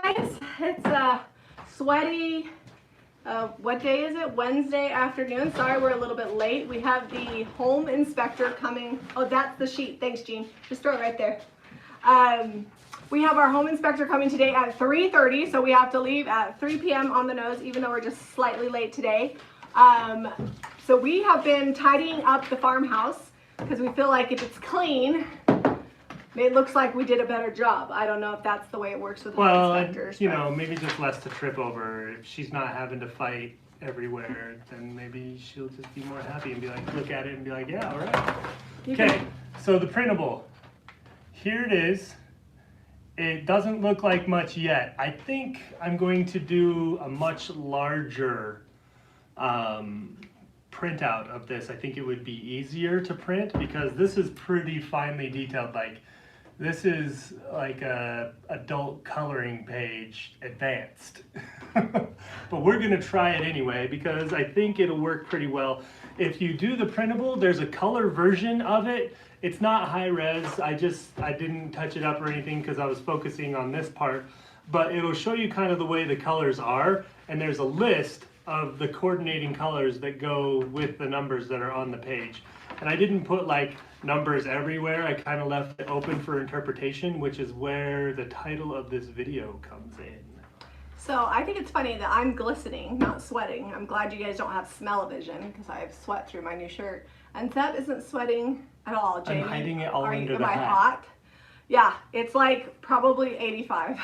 guys, it's sweaty, what day is it? Wednesday afternoon. Sorry we're a little bit late. We have the home inspector coming. Oh, that's the sheet. Thanks, Jean. Just throw it right there. We have our home inspector coming today at 3:30, so we have to leave at 3 p.m. on the nose, even though we're just slightly late today. So we have been tidying up the farmhouse because we feel like if it's clean, it looks like we did a better job. I don't know if that's the way it works with home inspectors. Well, you know, maybe just less to trip over. If she's not having to fight everywhere, then maybe she'll just be more happy and be like, look at it and be like, yeah, all right. Okay, so the printable. Here it is. It doesn't look like much yet. I think I'm going to do a much larger printout of this. I think it would be easier to print because this is pretty finely detailed. Like, this is like a adult coloring page advanced. But we're gonna try it anyway because I think it'll work pretty well. If you do the printable, there's a color version of it. It's not high res. I didn't touch it up or anything because I was focusing on this part, but it'll show you kind of the way the colors are, and there's a list of the coordinating colors that go with the numbers that are on the page. And I didn't put like numbers everywhere. I kind of left it open for interpretation, which is where the title of this video comes in. So I think it's funny that I'm glistening, not sweating. I'm glad you guys don't have smell-o-vision because I have sweat through my new shirt. And Seb isn't sweating at all. Jamie, I'm hiding it all under the hat. Am I hot? Yeah, it's like probably 85.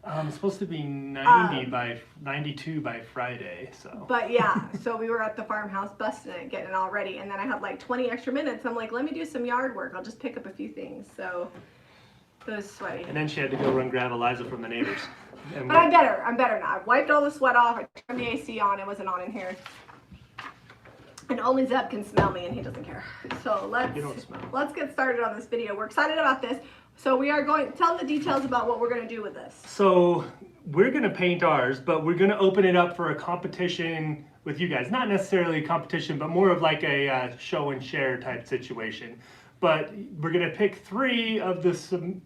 It's supposed to be 92 by Friday, so. But yeah, so we were at the farmhouse busting it, getting it all ready, and then I had like 20 extra minutes. I'm like, let me do some yard work. I'll just pick up a few things. So it was sweaty. And then she had to go run grab Eliza from the neighbors. But I'm better. I'm better now. I've wiped all the sweat off. I turned the AC on. It wasn't on in here. And only Zeb can smell me, and he doesn't care. So let's get started on this video. We're excited about this. So we are going, tell the details about what we're going to do with this. So we're going to paint ours, but we're going to open it up for a competition with you guys. Not necessarily a competition, but more of like a show and share type situation. But we're going to pick 3 of the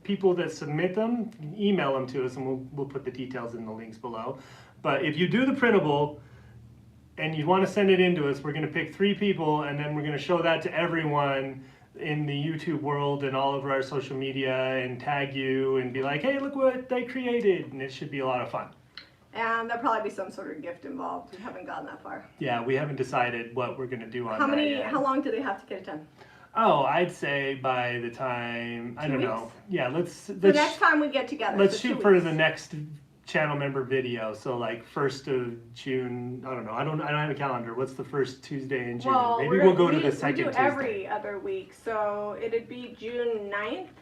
people that submit them, email them to us, and we'll put the details in the links below. But if you do the printable and you want to send it in to us, we're going to pick 3 people, and then we're going to show that to everyone in the YouTube world and all over our social media and tag you and be like, hey, look what they created, and it should be a lot of fun. And there'll probably be some sort of gift involved. We haven't gotten that far. Yeah, we haven't decided what we're going to do on that yet. How long do they have to get it done? Oh, I'd say by the time, I don't know. Yeah, let's the next time we get together. Let's shoot for the next channel member video. So like 1st of June, I don't know. I don't have a calendar. What's the first Tuesday in June? Well, maybe we'll go to the second Tuesday. Tuesday. Every other week. So it'd be June 9th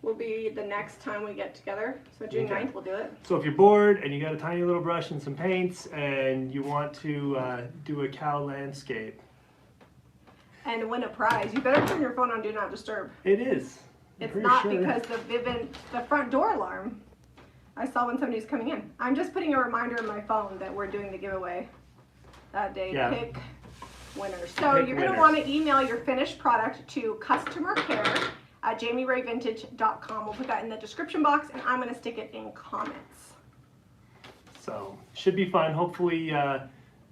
will be the next time we get together. So June 9th we'll do it. So if you're bored and you got a tiny little brush and some paints and you want to do a cow landscape and win a prize, you better turn your phone on Do Not Disturb. It is. It's not because the front door alarm I saw when somebody's coming in. I'm just putting a reminder in my phone that we're doing the giveaway that day. Yeah. Pick winners. So you're going to want to email your finished product to customercare@jamirayvintage.com. We'll put that in the description box, and I'm going to stick it in comments. So should be fun. Hopefully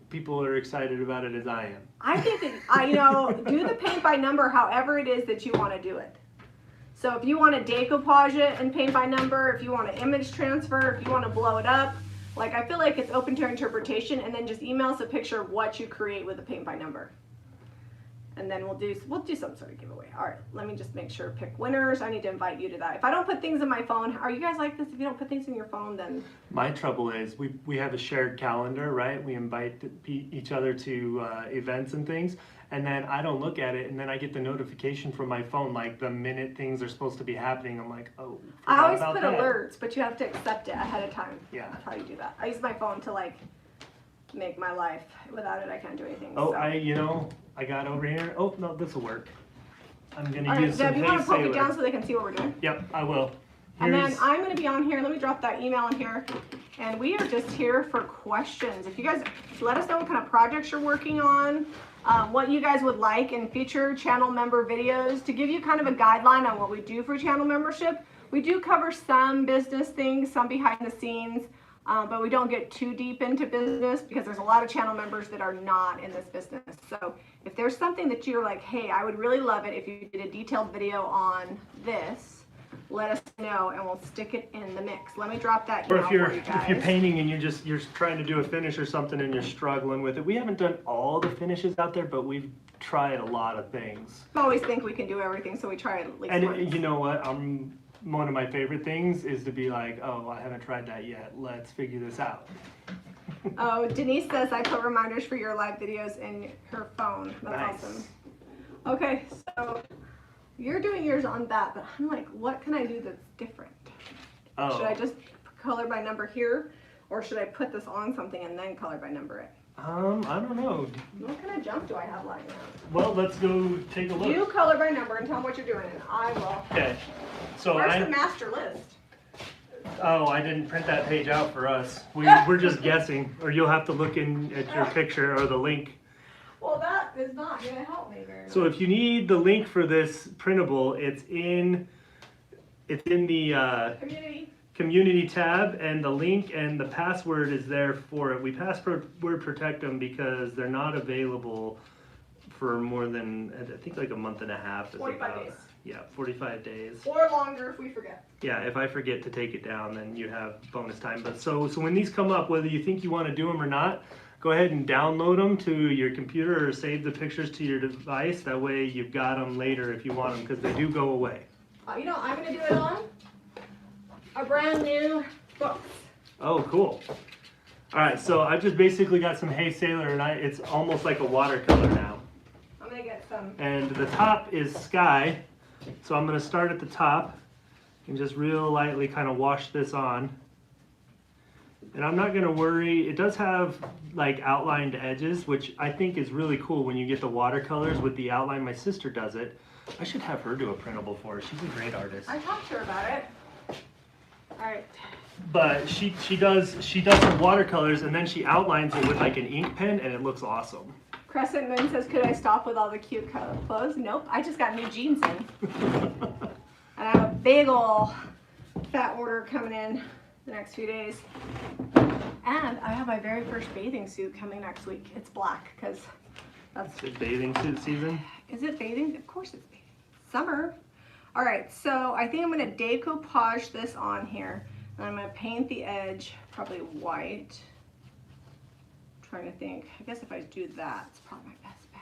people are excited about it as I am. I think that, do the paint by number however it is that you want to do it. So if you want to decoupage it and paint by number, if you want to image transfer, if you want to blow it up, like I feel like it's open to interpretation, and then just email us a picture of what you create with a paint by number. And then we'll do some sort of giveaway. All right, let me just make sure, pick winners. I need to invite you to that. If I don't put things in my phone, are you guys like this? If you don't put things in your phone, then... My trouble is we have a shared calendar, right? We invite each other to events and things, and then I don't look at it, and then I get the notification from my phone like the minute things are supposed to be happening. I'm like, oh, I always put alerts, but you have to accept it ahead of time. Yeah. That's how you do that. I use my phone to like make my life. Without it, I can't do anything. Oh, so. I got over here. Oh, no, this will work. I'm going to use Deb, some you want to poke it down so they can see what we're doing? Yep, I will. And then I'm going to be on here. Let me drop that email in here. And we are just here for questions. If you guys let us know what kind of projects you're working on, what you guys would like in future channel member videos, to give you kind of a guideline on what we do for channel membership. We do cover some business things, some behind the scenes, but we don't get too deep into business because there's a lot of channel members that are not in this business. So if there's something that you're like, hey, I would really love it if you did a detailed video on this, let us know and we'll stick it in the mix. Let me drop that Or email if you're for you guys. if you're painting and you're trying to do a finish or something and you're struggling with it. We haven't done all the finishes out there, but we've tried a lot of things. I always think we can do everything, so we try it at least once. And you know what? One of my favorite things is to be like, oh, I haven't tried that yet. Let's figure this out. Oh, Denise says I put reminders for your live videos in her phone. That's Nice. awesome. Okay, so you're doing yours on that, but I'm like, what can I do that's different? Oh. Should I just color by number here, or should I put this on something and then color by number it? I don't know. What kind of junk do I have lying around? Well, let's go take a look. You color by number and tell them what you're doing, and I will. Okay. So Where's the master list? I didn't print that page out for us. We're just guessing, or you'll have to look in at your picture or the link. Well, that is not going to help me very much. So if you need the link for this printable, it's in the community tab, and the link and the password is there for it. We password protect them because they're not available for more than, I think, like a month and a half. 45 days. Yeah, 45 days. Or longer if we forget. Yeah, if I forget to take it down, then you have bonus time. But so when these come up, whether you think you want to do them or not, go ahead and download them to your computer or save the pictures to your device. That way you've got them later if you want them, because they do go away. You know, I'm going to do it on a brand new book. Oh, cool. All right, so I've just basically got some Hey Sailor, and it's almost like a watercolor now. I'm going to get some. And the top is sky, so I'm going to start at the top and just real lightly kind of wash this on. And I'm not going to worry. It does have like outlined edges, which I think is really cool when you get the watercolors with the outline. My sister does it. I should have her do a printable for us. She's a great artist. I talked to her about it. All right. But she does the watercolors, and then she outlines it with like an ink pen, and it looks awesome. Crescent Moon says, could I stop with all the cute clothes? Nope, I just got new jeans in. And I have a big ol' fat order coming in the next few days. And I have my very first bathing suit coming next week. It's black, because that's... Is it bathing suit season? Is it bathing? Of course it's bathing. Summer. All right, so I think I'm going to decoupage this on here. And I'm going to paint the edge, probably white. I'm trying to think. I guess if I do that, it's probably my best bet.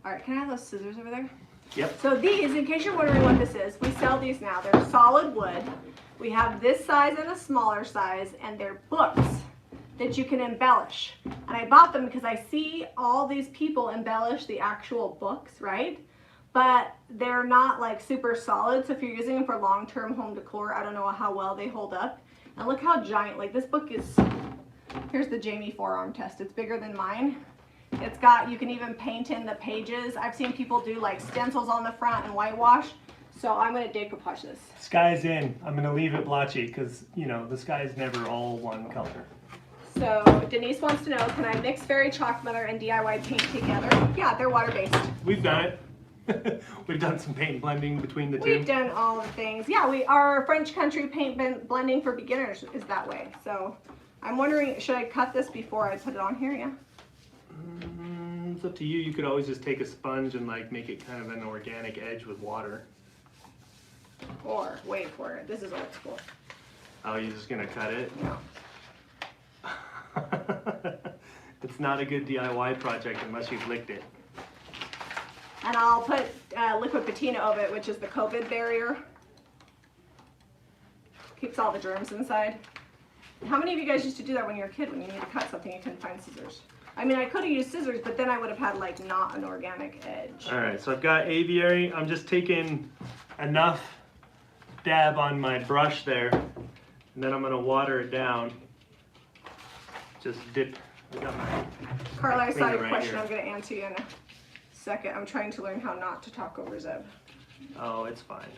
All right, can I have those scissors over there? Yep. So these, in case you're wondering what this is, we sell these now. They're solid wood. We have this size and a smaller size, and they're books that you can embellish. And I bought them because I see all these people embellish the actual books, right? But they're not like super solid, so if you're using them for long-term home decor, I don't know how well they hold up. And look how giant, like this book is, here's the Jami forearm test. It's bigger than mine. It's got, you can even paint in the pages. I've seen people do like stencils on the front and whitewash. So I'm going to decoupage this. Sky's in. I'm going to leave it blotchy because, you know, the sky's never all one color. So Denise wants to know, can I mix fairy chalk mother and DIY paint together? Yeah, they're water-based. We've done it. We've done some paint blending between the two. We've done all the things. Yeah, our French country paint blending for beginners is that way. So I'm wondering, should I cut this before I put it on here? Yeah. It's up to you. You could always just take a sponge and like make it kind of an organic edge with water. Or wait for it. This is old school. Oh, you're just gonna cut it? No. It's not a good DIY project unless you've licked it. And I'll put liquid patina over it, which is the COVID barrier. Keeps all the germs inside. How many of you guys used to do that when you were a kid, when you needed to cut something, you couldn't find scissors? I mean, I could have used scissors, but then I would have had like not an organic edge. All right, so I've got aviary. I'm just taking enough dab on my brush there, and then I'm gonna water it down. Just dip. I got my Carla, I saw finger your right question. here. I'm going to answer you in a second. I'm trying to learn how not to talk over Zeb. Oh, it's fine.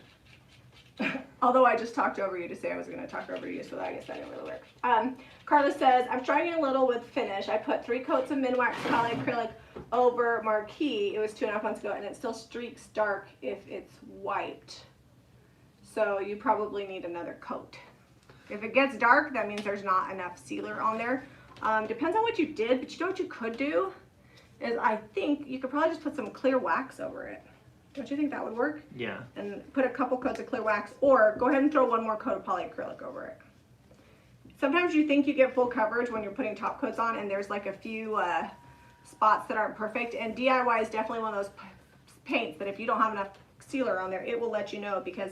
Although I just talked over you to say I was going to talk over you, so I guess that didn't really work. Carla says, I'm struggling a little with finish. I put 3 coats of Minwax poly acrylic over marquee. It was 2.5 months ago, and it still streaks dark if it's white. So you probably need another coat. If it gets dark, that means there's not enough sealer on there. Depends on what you did, but you know what you could do is I think you could probably just put some clear wax over it. Don't you think that would work? Yeah. And put a couple coats of clear wax, or go ahead and throw one more coat of polyacrylic over it. Sometimes you think you get full coverage when you're putting top coats on, and there's like a few spots that aren't perfect. And DIY is definitely one of those paints that if you don't have enough sealer on there, it will let you know, because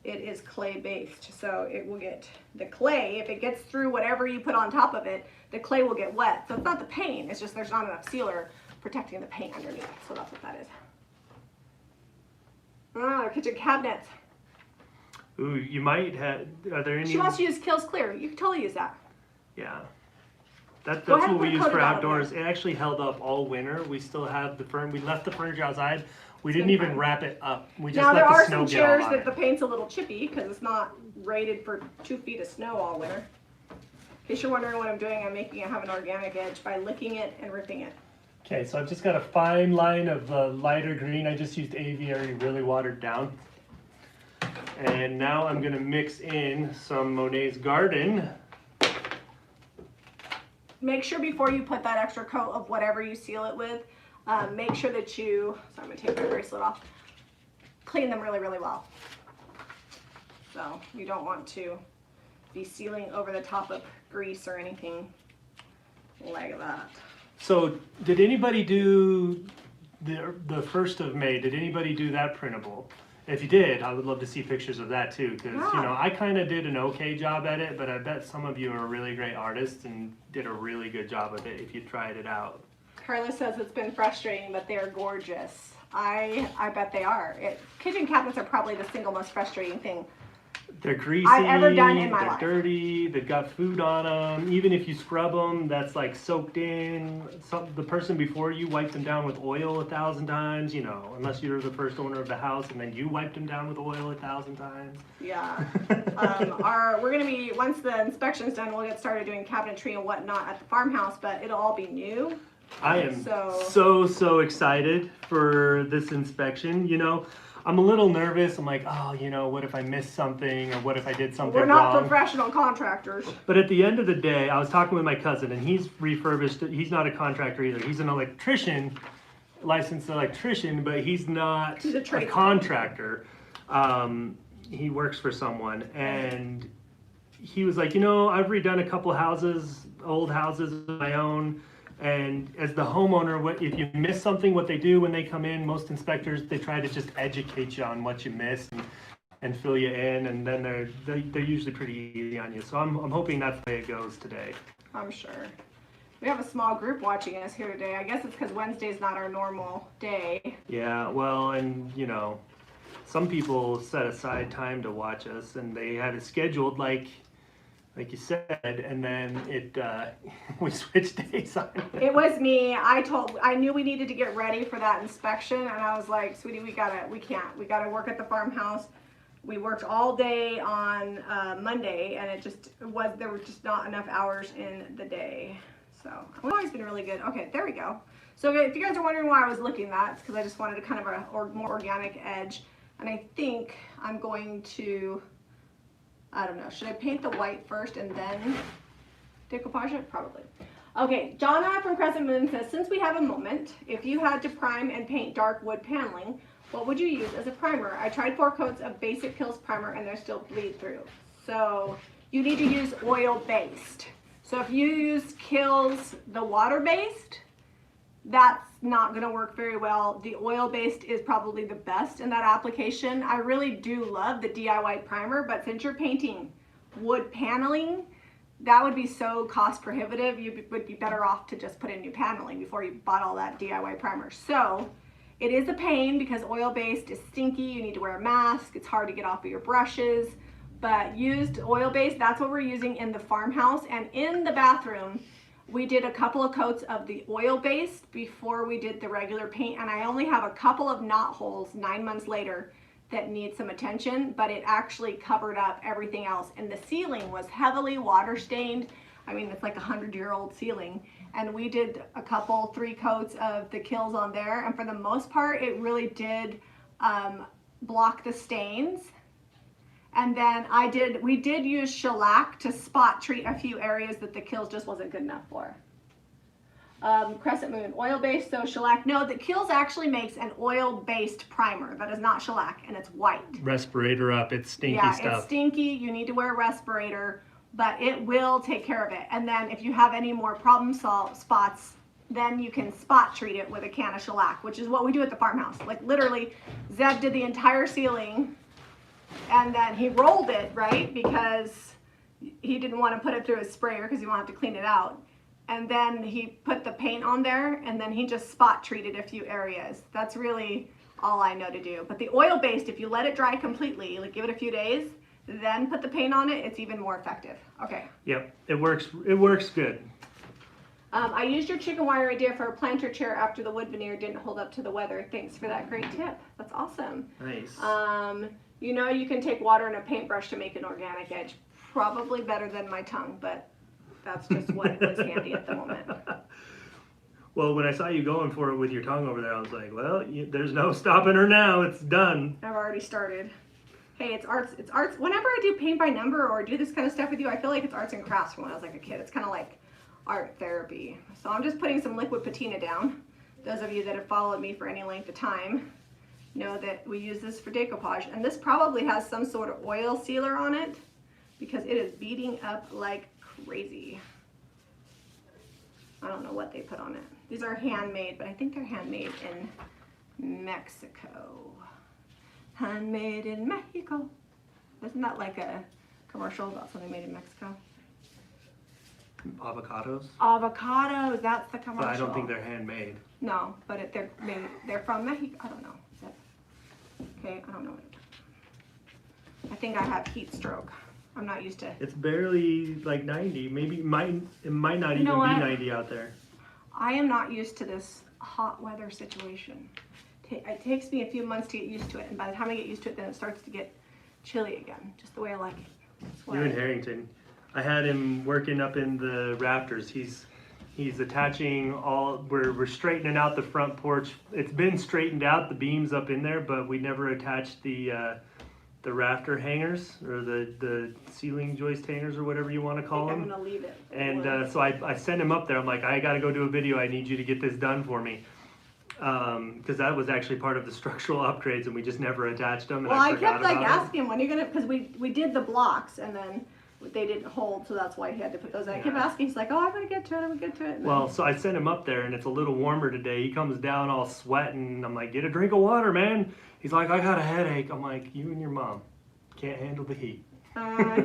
it is clay based. So it will get the clay, if it gets through whatever you put on top of it, the clay will get wet. So it's not the paint, it's just there's not enough sealer protecting the paint underneath. So that's what that is. Our kitchen cabinets. Ooh, you might have, are there any? She wants to use Kills Clear. You can totally use that. Yeah. That's Go ahead what and we put a use coat for of that on outdoors. It actually held up all winter. We still have we left the furniture outside. We didn't been even fine. wrap it up. We just Now there let the are snow some get all chairs on that it. the paint's a little chippy because it's not rated for 2 feet of snow all winter. In case you're wondering what I'm doing, I'm making it have an organic edge by licking it and ripping it. Okay, so I've just got a fine line of lighter green. I just used aviary, really watered down. And now I'm gonna mix in some Monet's Garden. Make sure before you put that extra coat of whatever you seal it with, make sure that you, so I'm gonna take my bracelet off, clean them really, really well. So you don't want to be sealing over the top of grease or anything like that. So did anybody do the 1st of May? Did anybody do that printable? If you did, I would love to see pictures of that too, because you know, I kind of did an okay job at it, but I bet some of you are really great artists and did a really good job of it if you tried it out. Carla says it's been frustrating, but they're gorgeous. I bet they are. Kitchen cabinets are probably the single most frustrating thing They're greasy, I've ever done in my they're life. dirty, they've got food on them. Even if you scrub them, that's like soaked in. The person before you wiped them down with oil 1,000 times, you know, unless you're the first owner of the house and then you wiped them down with oil 1,000 times. Yeah. We're gonna be, once the inspection's done, we'll get started doing cabinetry and whatnot at the farmhouse, but it'll all be new. I am so excited for this inspection. You know, I'm a little nervous. I'm like, oh, you know, what if I missed something, or what if I did something We're not wrong? professional contractors. But at the end of the day, I was talking with my cousin, and he's refurbished. He's not a contractor either. He's an electrician, licensed electrician, but he's not He's a tradesman. contractor. He works for someone, and he was like, you know, I've redone a couple houses, old houses of my own. And as the homeowner, if you miss something, what they do when they come in, most inspectors, they try to just educate you on what you missed and fill you in, and then they're usually pretty easy on you. So I'm hoping that's the way it goes today. I'm sure. We have a small group watching us here today. I guess it's because Wednesday's not our normal day. Yeah, well, and you know, some people set aside time to watch us, and they have it scheduled like you said, and then we switched days on it. It was me. I knew we needed to get ready for that inspection, and I was like, sweetie, we gotta work at the farmhouse. We worked all day on Monday, and there were just not enough hours in the day. So I've always been really good. Okay, there we go. So if you guys are wondering why I was looking that, it's because I just wanted a kind of a more organic edge, and I think I'm going to, I don't know, should I paint the white first and then decoupage it? Probably. Okay, Jonna from Crescent Moon says, since we have a moment, if you had to prime and paint dark wood paneling, what would you use as a primer? I tried 4 coats of basic Kills primer and they're still bleed through. So you need to use oil based. So if you use Kills the water based, that's not going to work very well. The oil based is probably the best in that application. I really do love the DIY primer, but since you're painting wood paneling, that would be so cost prohibitive. You would be better off to just put in new paneling before you bought all that DIY primer. So it is a pain because oil based is stinky. You need to wear a mask. It's hard to get off of your brushes, but used oil based, that's what we're using in the farmhouse. And in the bathroom, we did a couple of coats of the oil-based before we did the regular paint, and I only have a couple of knot holes 9 months later that need some attention, but it actually covered up everything else. And the ceiling was heavily water stained. I mean, it's like a 100-year-old ceiling. And we did a couple, 3 coats of the Kills on there, and for the most part, it really did block the stains. And then we did use shellac to spot treat a few areas that the Kills just wasn't good enough for. Crescent moon, oil-based, so shellac. No, the Kills actually makes an oil-based primer that is not shellac, and it's white. Respirator up, it's stinky stuff. Yeah, it's stinky. You need to wear a respirator, but it will take care of it. And then if you have any more problem spots, then you can spot treat it with a can of shellac, which is what we do at the farmhouse. Like literally, Zeb did the entire ceiling, and then he rolled it, right? Because he didn't want to put it through his sprayer because he wanted to clean it out. And then he put the paint on there, and then he just spot treated a few areas. That's really all I know to do. But the oil-based, if you let it dry completely, like give it a few days, then put the paint on it, it's even more effective. Okay. Yep, it works good. I used your chicken wire idea for a planter chair after the wood veneer didn't hold up to the weather. Thanks for that great tip. That's awesome. Nice. You know you can take water and a paintbrush to make an organic edge. Probably better than my tongue, but that's just what was handy at the moment. Well, when I saw you going for it with your tongue over there, I was like, well, there's no stopping her now. It's done. I've already started. Hey, it's arts. It's arts. Whenever I do paint by number or do this kind of stuff with you, I feel like it's arts and crafts from when I was like a kid. It's kind of like art therapy. So I'm just putting some liquid patina down. Those of you that have followed me for any length of time know that we use this for decoupage. And this probably has some sort of oil sealer on it because it is beating up like crazy. I don't know what they put on it. These are handmade, but I think they're handmade in Mexico. Handmade in Mexico. Isn't that like a commercial about something made in Mexico? Avocados? Avocados, that's the commercial. But I don't think they're handmade. No, but they're from Mexico. I don't know. Is that, okay, I don't know. I think I have heat stroke. I'm not used to. It's barely like 90. Maybe it might not even be 90 out there. I am not used to this hot weather situation. It takes me a few months to get used to it, and by the time I get used to it, then it starts to get chilly again, just the way I like it. You and Harrington. I had him working up in the rafters. He's attaching all. We're straightening out the front porch. It's been straightened out, the beams up in there, but we never attached the rafter hangers or the ceiling joist hangers or whatever you want to call them. I'm gonna leave it. And so I sent him up there. I'm like, I got to go do a video. I need you to get this done for me. Because that was actually part of the structural upgrades, and we just never attached them. And well, I kept like about asking him when you're gonna, because we did the blocks and then they didn't hold, so that's why he had to put those in. I kept asking, he's like, oh, I'm gonna get to it, I'm gonna get to it. Well, so I sent him up there, and it's a little warmer today. He comes down all sweating. I'm like, get a drink of water, man. He's like, I got a headache. I'm like, you and your mom can't handle the heat.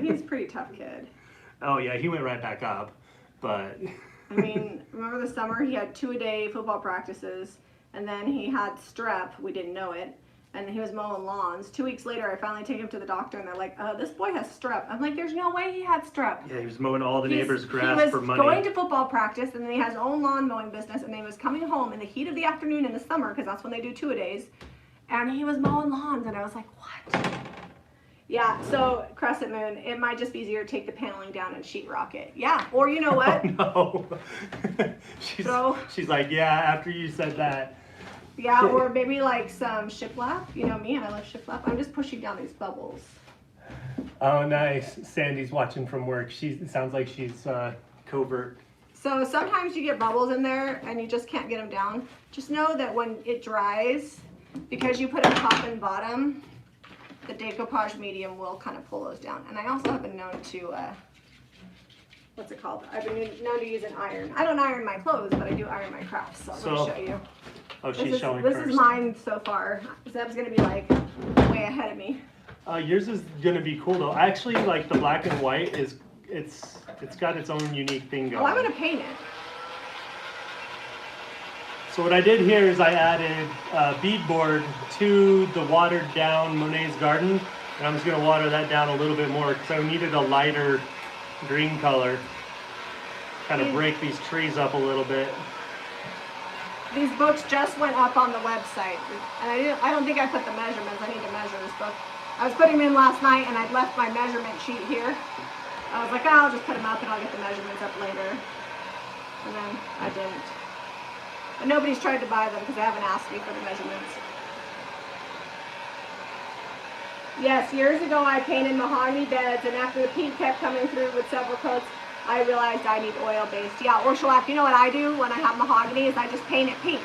He's a pretty tough kid. Oh yeah, he went right back up, but. I mean, remember the summer he had 2-a-day football practices, and then he had strep. We didn't know it. And he was mowing lawns. 2 weeks later, I finally take him to the doctor, and they're like, this boy has strep. I'm like, there's no way he had strep. Yeah, he was mowing all the neighbors' grass for money. He was going to football practice, and then he has his own lawn mowing business, and then he was coming home in the heat of the afternoon in the summer, because that's when they do 2-a-days, and he was mowing lawns, and I was like, what? Yeah, so Crescent Moon, it might just be easier to take the paneling down and sheetrock it. Yeah, or you know what? Oh, no. She's like, yeah, after you said that. Yeah, or maybe like some shiplap. You know me, I love shiplap. I'm just pushing down these bubbles. Oh, nice. Sandy's watching from work. It sounds like she's covert. So sometimes you get bubbles in there and you just can't get them down. Just know that when it dries, because you put a top and bottom, the decoupage medium will kind of pull those down. And I also have been known to, what's it called? I've been known to use an iron. I don't iron my clothes, but I do iron my crafts. So I'm going to show you. Oh, she's showing first. This is mine so far. Zeb's going to be like way ahead of me. Yours is going to be cool though. I actually like the black and white. It's got its own unique thing going. Oh, I'm going to paint it. So what I did here is I added beadboard to the watered down Monet's Garden. And I'm just going to water that down a little bit more because I needed a lighter green color. Kind of break these trees up a little bit. These books just went up on the website, and I don't think I put the measurements. I need to measure this book. I was putting them in last night, and I'd left my measurement sheet here. I was like, oh, I'll just put them up, and I'll get the measurements up later. And then I didn't. But nobody's tried to buy them because they haven't asked me for the measurements. Yes, years ago I painted mahogany beds, and after the paint kept coming through with several coats, I realized I need oil-based. Yeah, or shellac. You know what I do when I have mahogany is I just paint it pink.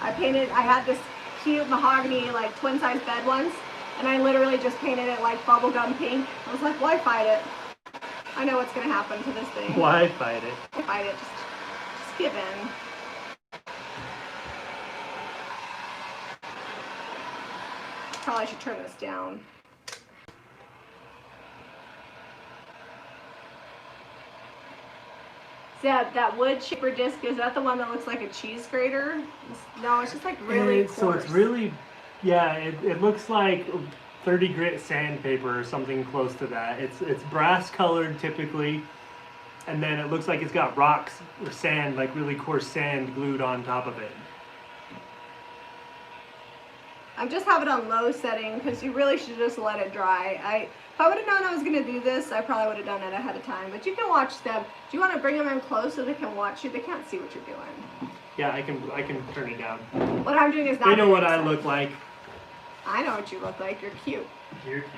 I had this cute mahogany, like twin-size bed once, and I literally just painted it like bubblegum pink. I was like, why fight it? I know what's going to happen to this thing. Why fight it? Why fight it? Just give in. Probably should turn this down. Zeb, that wood chipper disc, is that the one that looks like a cheese grater? No, it's just like really coarse. So it's really, yeah, it looks like 30 grit sandpaper or something close to that. It's brass colored typically, and then it looks like it's got rocks or sand, like really coarse sand glued on top of it. I just have it on low setting because you really should just let it dry. If I would have known I was going to do this, I probably would have done it ahead of time. But you can watch them. Do you want to bring them in close so they can watch you? They can't see what you're doing. Yeah, I can turn it down. What I'm doing is not. They know what I look like. I know what you look like. You're cute. You're cute.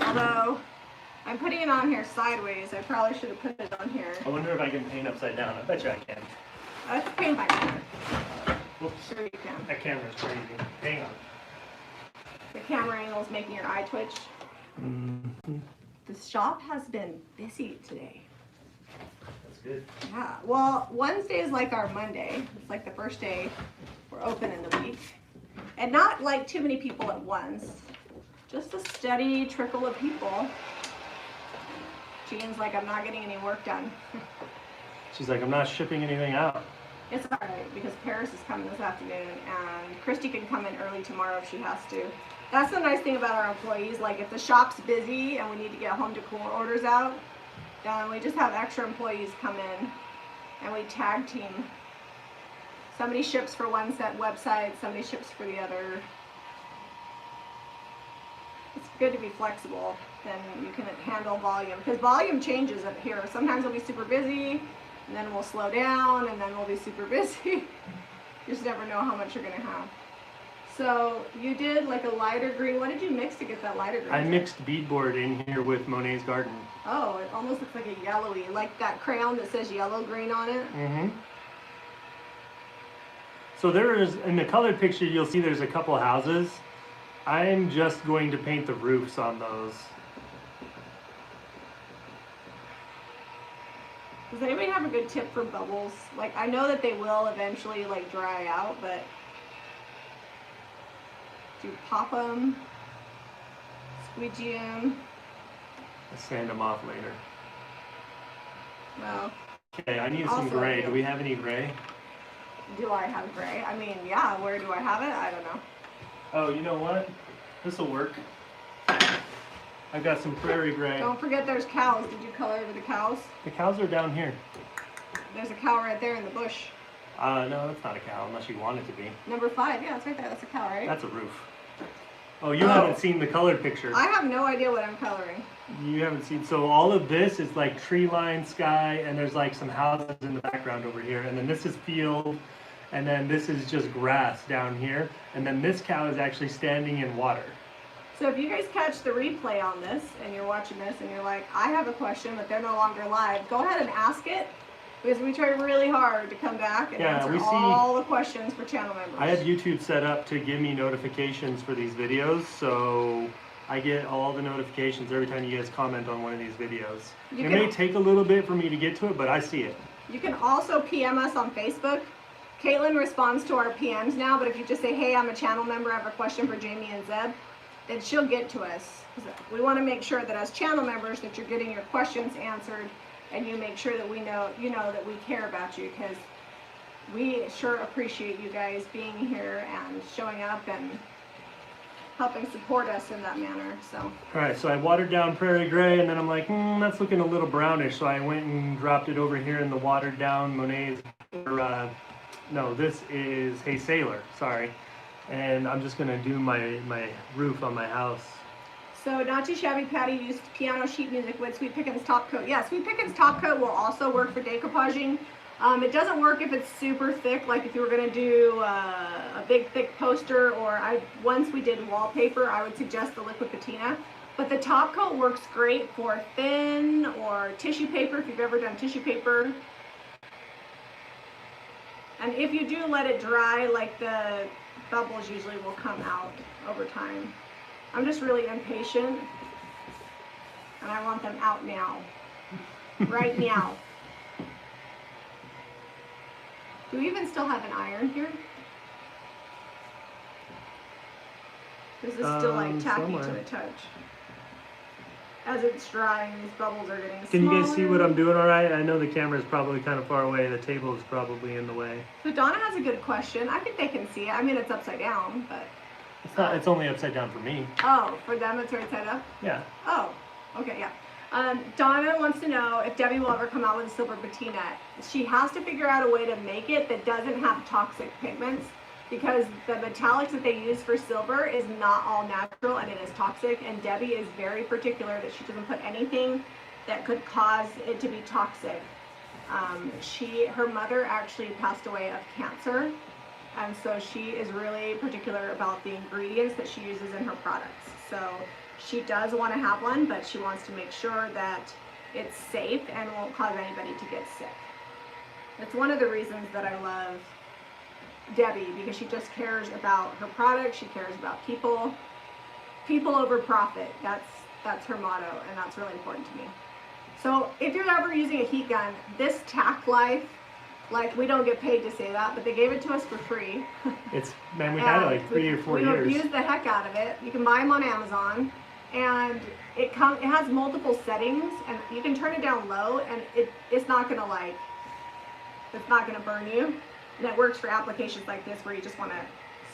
Although I'm putting it on here sideways, I probably should have put it on here. I wonder if I can paint upside down. I bet you I can. Let's paint by camera. Whoops. Sure you can. That camera's crazy. Hang on. The camera angle is making your eye twitch. Mm-hmm. The shop has been busy today. That's good. Yeah, well, Wednesday is like our Monday. It's like the first day we're open in the week. And not like too many people at once. Just a steady trickle of people. Jean's like, I'm not getting any work done. She's like, I'm not shipping anything out. It's all right, because Paris is coming this afternoon, and Christy can come in early tomorrow if she has to. That's the nice thing about our employees. Like, if the shop's busy and we need to get home decor orders out, then we just have extra employees come in, and we tag team. Somebody ships for one set website, somebody ships for the other. It's good to be flexible. Then you can handle volume, because volume changes up here. Sometimes we'll be super busy, and then we'll slow down, and then we'll be super busy. You just never know how much you're gonna have. So you did like a lighter green. What did you mix to get that lighter green? I mixed beadboard in here with Monet's Garden. Oh, it almost looks like a yellowy, like that crayon that says yellow green on it. Mm-hmm. So there is, in the colored picture, you'll see there's a couple houses. I'm just going to paint the roofs on those. Does anybody have a good tip for bubbles? Like, I know that they will eventually like dry out, but do you pop them, squeegee them? I'll sand them off later. Well, Okay, I need some Also, gray. yeah. Do we have any gray? do I have gray? I mean, yeah, where do I have it? I don't know. Oh, you know what? This'll work. I've got some prairie gray. Don't forget there's cows. Did you color over the cows? The cows are down here. There's a cow right there in the bush. No, that's not a cow unless you want it to be. Number 5, yeah, it's right there. That's a cow, right? That's a roof. Oh, you haven't seen the colored picture. I have no idea what I'm coloring. You haven't seen, so all of this is like tree line, sky, and there's like some houses in the background over here, and then this is field, and then this is just grass down here, and then this cow is actually standing in water. So if you guys catch the replay on this and you're watching this and you're like, I have a question, but they're no longer live, go ahead and ask it, because we try really hard to come back and answer all the questions for channel members. I have YouTube set up to give me notifications for these videos, so I get all the notifications every time you guys comment on one of these videos. It may take a little bit for me to get to it, but I see it. You can also PM us on Facebook. Caitlin responds to our PMs now, but if you just say, hey, I'm a channel member, I have a question for Jamie and Zeb, then she'll get to us. We want to make sure that as channel members that you're getting your questions answered, and you make sure that we know, that we care about you, because we sure appreciate you guys being here and showing up and helping support us in that manner. So. All right, so I watered down prairie gray, and then I'm like, that's looking a little brownish, so I went and dropped it over here in the watered down Monet's, no, this is Hey Sailor, sorry. And I'm just gonna do my roof on my house. So Not Too Shabby Patty used piano sheet music with Sweet Pickin's top coat. Yeah, Sweet Pickin's top coat will also work for decoupaging. It doesn't work if it's super thick, like if you were gonna do a big thick poster, or once we did wallpaper, I would suggest the liquid patina. But the top coat works great for thin or tissue paper, if you've ever done tissue paper. And if you do let it dry, like the bubbles usually will come out over time. I'm just really impatient, and I want them out now, right now. Do we even still have an iron here? Is this still like tacky somewhere to the touch? As it's drying, these bubbles are getting smaller. Can you guys see what I'm doing all right? I know the camera is probably kind of far away. The table is probably in the way. So Donna has a good question. I think they can see it. I mean, it's upside down, but... It's not. It's only upside down for me. Oh, for them it's right side up? Yeah. Oh, okay, yeah. Donna wants to know if Debbie will ever come out with a silver patina. She has to figure out a way to make it that doesn't have toxic pigments, because the metallics that they use for silver is not all natural and it is toxic, and Debbie is very particular that she doesn't put anything that could cause it to be toxic. Her mother actually passed away of cancer, and so she is really particular about the ingredients that she uses in her products. So she does want to have one, but she wants to make sure that it's safe and won't cause anybody to get sick. That's one of the reasons that I love Debbie, because she just cares about her product. She cares about people over profit. That's her motto, and that's really important to me. So if you're ever using a heat gun, this Tack Life, like, we don't get paid to say that, but they gave it to us for free. Man, we had it like 3 or 4 years. We abused the heck out of it. You can buy them on Amazon, and it has multiple settings, and you can turn it down low, and it's not gonna burn you. And it works for applications like this where you just want to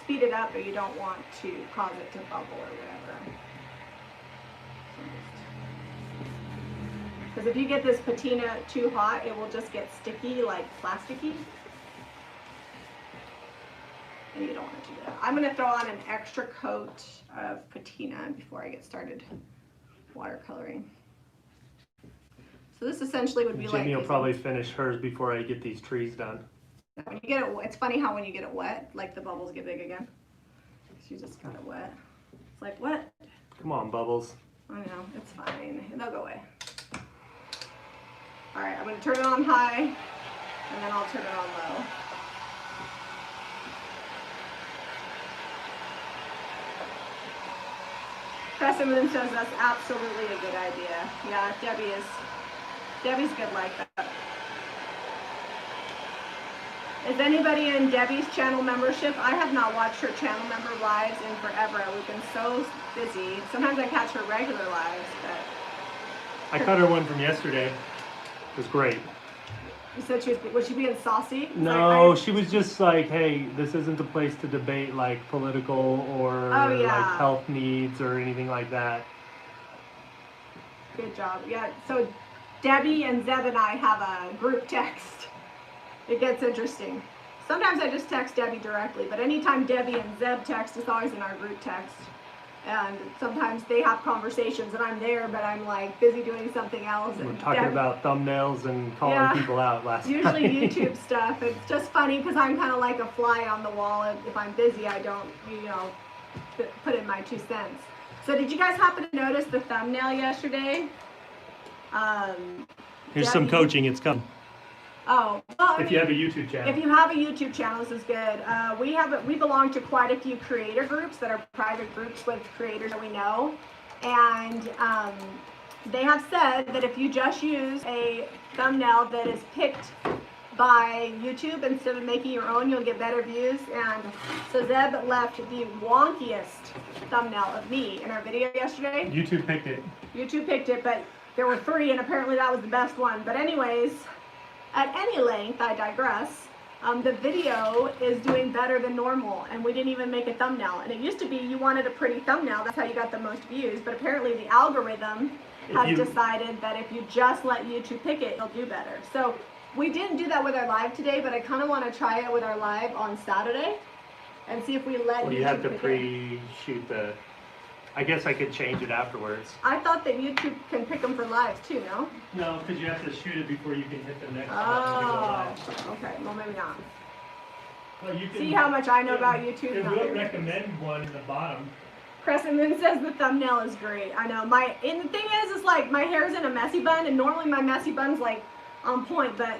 speed it up, but you don't want to cause it to bubble or whatever. Because if you get this patina too hot, it will just get sticky, like plasticky. And you don't want to do that. I'm going to throw on an extra coat of patina before I get started watercoloring. So this essentially would be like... Jami will probably finish hers before I get these trees done. When you get it, it's funny how when you get it wet, like the bubbles get big again. She just got it wet. It's like, what? Come on, Bubbles. I know, it's fine. They'll go away. All right, I'm going to turn it on high, and then I'll turn it on low. Crescent Moon says that's absolutely a good idea. Yeah, Debbie's good like that. Is anybody in Debbie's channel membership? I have not watched her channel member lives in forever. We've been so busy. Sometimes I catch her regular lives, but... I caught her one from yesterday. It was great. You said was she being saucy? No, she was just like, hey, this isn't the place to debate like political or like health needs or anything like that. Good job. Yeah, so Debbie and Zeb and I have a group text. It gets interesting. Sometimes I just text Debbie directly, but anytime Debbie and Zeb text, it's always in our group text. And sometimes they have conversations and I'm there, but I'm like busy doing something else. We're talking about thumbnails and calling people out last night. Usually YouTube stuff. It's just funny because I'm kind of like a fly on the wall. If I'm busy, I don't, put in my 2 cents. So did you guys happen to notice the thumbnail yesterday? Here's some coaching. It's coming. Oh, well, if you have a YouTube channel. If you have a YouTube channel, this is good. We belong to quite a few creator groups that are private groups with creators that we know, and they have said that if you just use a thumbnail that is picked by YouTube instead of making your own, you'll get better views. And so Zeb left the wonkiest thumbnail of me in our video yesterday. YouTube picked it. YouTube picked it, but there were 3, and apparently that was the best one. But anyways. At any length, I digress, the video is doing better than normal, and we didn't even make a thumbnail. And it used to be you wanted a pretty thumbnail, that's how you got the most views, but apparently the algorithm has decided that if you just let YouTube pick it, it'll do better. So we didn't do that with our live today, but I kind of want to try it with our live on Saturday and see if we let YouTube you have to pick pre-shoot the I guess I could change it afterwards. I thought that YouTube can pick them for live too, no? No, because you have to shoot it before you can hit the next button to go live. Okay, well maybe not. Well, you can, See how much I know about YouTube? It Not will very much. recommend one in the bottom. Crescent Moon says the thumbnail is great. I know. And the thing is like my hair's in a messy bun, and normally my messy bun's like on point, but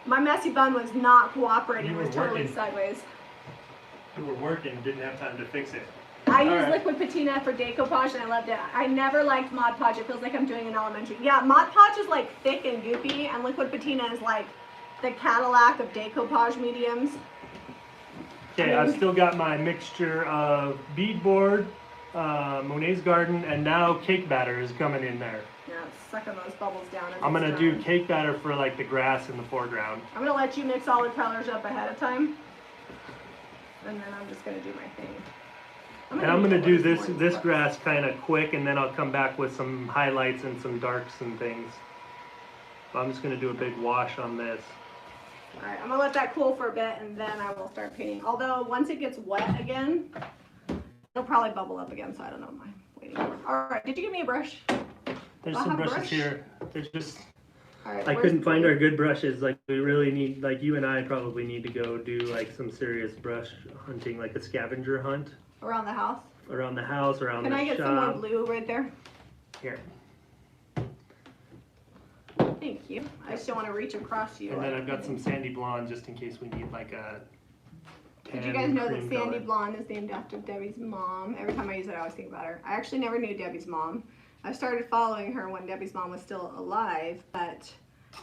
my messy bun was not cooperating. It was totally sideways. You were working, didn't have time to fix it. I use liquid patina for decoupage and I loved it. I never liked Mod Podge. It feels like I'm doing an elementary. Yeah, Mod Podge is like thick and goopy, and liquid patina is like the Cadillac of decoupage mediums. Okay, I've still got my mixture of beadboard, Monet's Garden, and now cake batter is coming in there. Yeah, sucking those bubbles down. I'm gonna do cake batter for like the grass in the foreground. I'm gonna let you mix all the colors up ahead of time, and then I'm just gonna do my thing. And I'm gonna do this grass kind of quick, and then I'll come back with some highlights and some darks and things. But I'm just gonna do a big wash on this. All right, I'm gonna let that cool for a bit, and then I will start painting. Although once it gets wet again, it'll probably bubble up again. So I don't know. I'm waiting for it. All right, did you give me a brush? There's some brushes here. There's just. All right, I couldn't find our good brushes. Like we really need, like you and I probably need to go do like some serious brush hunting, like a scavenger hunt. Around the house? Around the house, around the shop. Can I get some more blue right there? Here. Thank you. I just don't want to reach across you. And then I've got some sandy blonde just in case we need like a Did you guys know that sandy color. blonde is named after Debbie's mom? Every time I use it, I always think about her. I actually never knew Debbie's mom. I started following her when Debbie's mom was still alive, but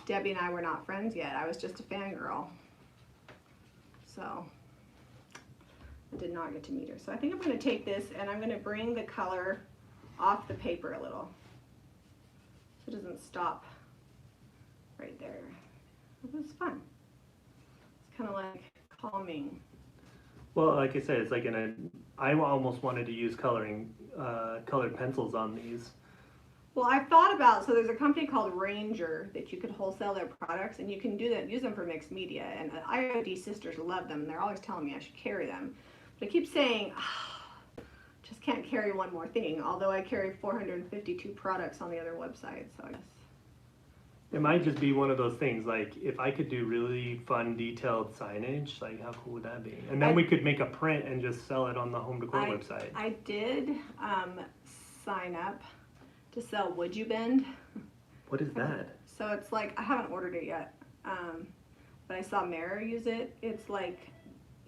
Debbie and I were not friends yet. I was just a fangirl. So I did not get to meet her. So I think I'm going to take this and I'm going to bring the color off the paper a little so it doesn't stop right there. It was fun. It's kind of like calming. Well, like I said, it's like I almost wanted to use colored pencils on these. Well, I've thought about, so there's a company called Ranger that you could wholesale their products, and you can do that, use them for mixed media, and IOD sisters love them, and they're always telling me I should carry them. But I keep saying, just can't carry one more thing, although I carry 452 products on the other website, so I guess. It might just be one of those things, like if I could do really fun detailed signage, like how cool would that be? And then we could make a print and just sell it on the home decor website. I did sign up to sell Would You Bend. What is that? So it's like, I haven't ordered it yet, but I saw Mara use it. It's like